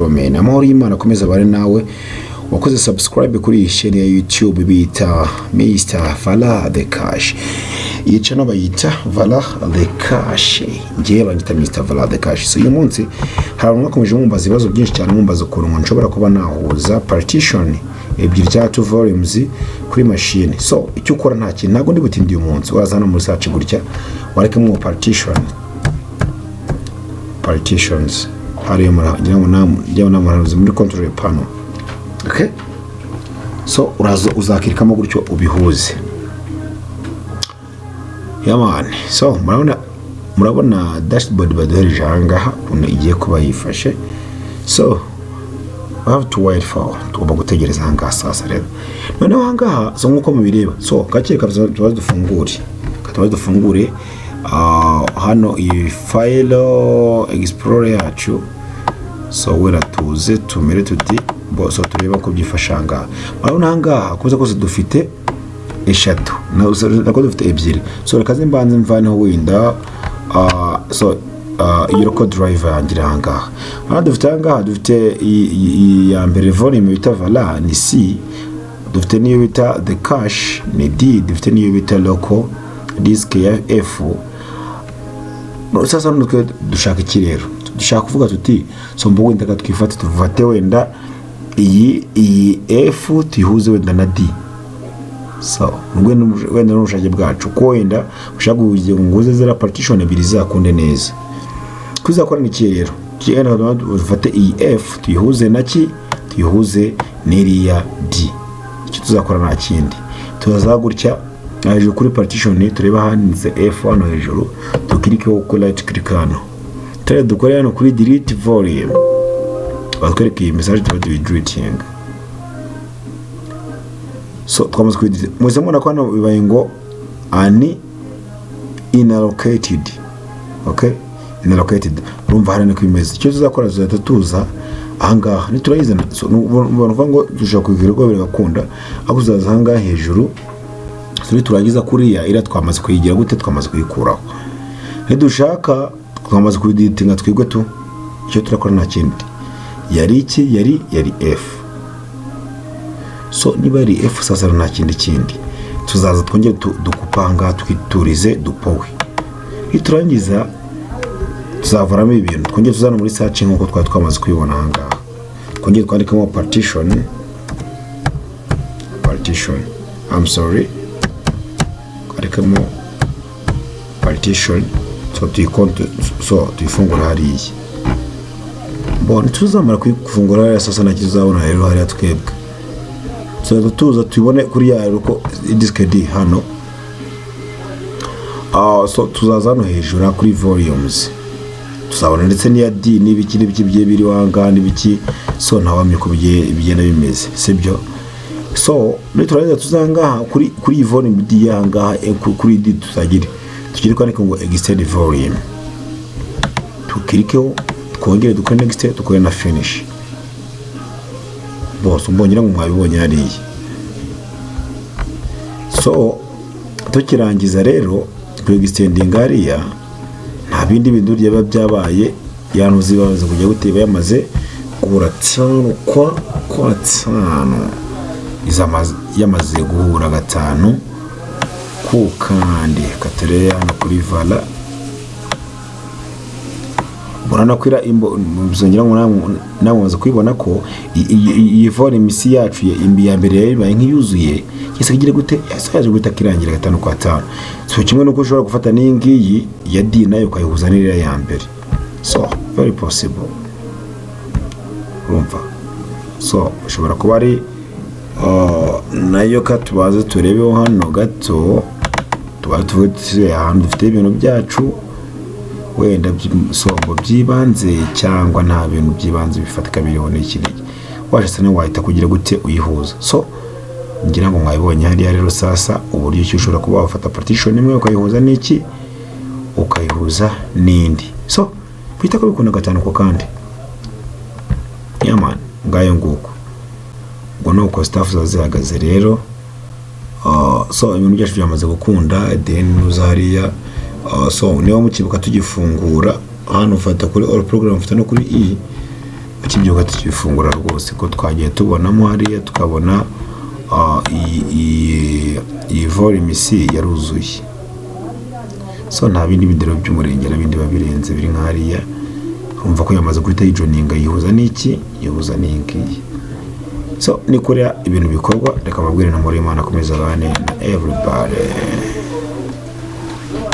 Amen. Amahoro y'Imana akomeza bare nawe wakoze subscribe kuri iyi channel ya YouTube bita Mr. Vala the Cash. Iyi channel bayita Vala the Cash. Ngiye banyita Mr. Vala the Cash. So uyu munsi hari mwakomeje mumbaza ibibazo byinshi cyane mumbaza ukuntu nshobora kuba nahuza partition ebyiri cyangwa volumes kuri machine. So icyo ukora nta kintu ntago ndi butindi uyu munsi uraza hano muri search gutya warekemo partitions hariyo murahanuzi muri control panel. Okay, so uzakirikamo gutyo ubihuze. Yaman, so murabona dashboard baduhereje ahangaha ukuntu igiye kuba yifashe. So we have to wait for, tugomba gutegereza ahangaha sasa rero. Noneho ahangaha so nkuko mubireba, so gake tubaze dufungure hano iyi file explorer yacu. So wera tuze tumere tuti so tureba ko byifashanga. Marabona ahangaha kuza kose dufite eshatu nako dufite ebyiri. So reka mbanze mvaneho winda iyo code driver yangira ahangaha. Dufite ahangaha dufite ya mbere volume bita Vala ni C, dufite niyo bita the cache ni D, dufite niyo bita local disk ya F. Sasa nuko dushaka iki rero? Dushaka kuvuga tuti so mbogo ndaka twifate tuvate wenda iyi F tuyihuze wenda na D. So wenda n'ubushake bwacu ko wenda ushaka nguze zera partition ebyiri zakunde neza. Kuzakora ni rero kigenda dufate iyi F tuyihuze tuyihuze n'iriya D. Icyo tuzakora nta kindi tuzagurya hejuru kuri partition tureba handitse F hano hejuru tukirikeho ku right click hano dukora hano kuri delete volume batwereka iyi message tuba deleting. So twamaze kuri muze mubona ko hano bibaye ngo inallocated. Okay, inallocated urumva harane ko imeze. Icyo tuzakora tuza ahangaha niturayizana. So ubona ngo dushaka kugira ko birakunda akuzaza ahangaha hejuru. So turangiza kuriya ira twamaze kuyigira gute twamaze kuyikuraho. Nidushaka twamaze kuyiditinga twigwe tu icyo turakora nta kindi yari F. So niba ari F sasa nta kindi tuzaza twongere dukupanga twiturize dupowe. Iturangiza tuzavaramo ibintu twongere tuzana muri search nkuko twamaze kuyibona ahangaha. Twongere twandikamo partition I'm sorry arikamo partition. So tuyifungura hariya. Bon tuzamara kuyifungura hariya sasa nakizabona rero hariya twebwe. So tuza tubone kuri ya ruko disk D hano. So tuzaza no hejuru kuri volumes tuzabona ndetse niya D n'ibiki bye biri wanga n'ibiki. So ntawamye ko bigenda bimeze sibyo. So niturageza tuzangaha kuri volume D yangaha kuri D tuzagire kwandika ngo extend volume tukirikeho twongere dukore next dukore na finish. Boss mbongira ngo mwabibonye hariya. So tukirangiza rero ku extending hariya nta bindi bintu byaba byabaye yanuzi baza kujya guteba yamaze kubura cyane kwa tsano yamaze guhura gatanu kandi katereya no kuri Vala. Murana kwira muzongera ngo namuze kwibona ko iyi volume isi yacu ya mbere yabaye nk'iyuzuye kise kigire gute yasaje guta kirangira gatanu kwa 5. So kimwe nuko ushobora gufata n'ingiyi ya D nayo ukayihuza n'iriya ya mbere. So very possible rumva. So ushobora kuba ari nayo katubaze turebeho hano gato tuvuye ahantu dufite ibintu byacu wenda by'isombo byibanze cyangwa nta bintu byibanze bifatika biriho n'ikindi washase no wahita kugira gute uyihuza. So ngira ngo mwabibonye hariya rero sasa uburyo cyo ushobora kuba wafata partition imwe ukayihuza n'iki ukayihuza n'indi. So bita ko bikunda gatanu ko kandi yaman ngayo nguko ngo nuko staff zazihagaze rero. So ibintu byacu byamaze gukunda then uzariya. So niba mukibuka tugifungura hano ufata kuri all program ufata no kuri ukibyuka tukifungura rwose ko twagiye tubonamo hariya tukabona iyi volume isi yaruzuye. So nta bindi bidero by'umurengera bindi babirenze biri nk'hariya, urumva ko yamaze guhita yijoninga yihuza n'iki, yihuza n'ingiyi. So ni kuriya ibintu bikorwa, reka mabwire na muri Imana akomeza abane na everybody.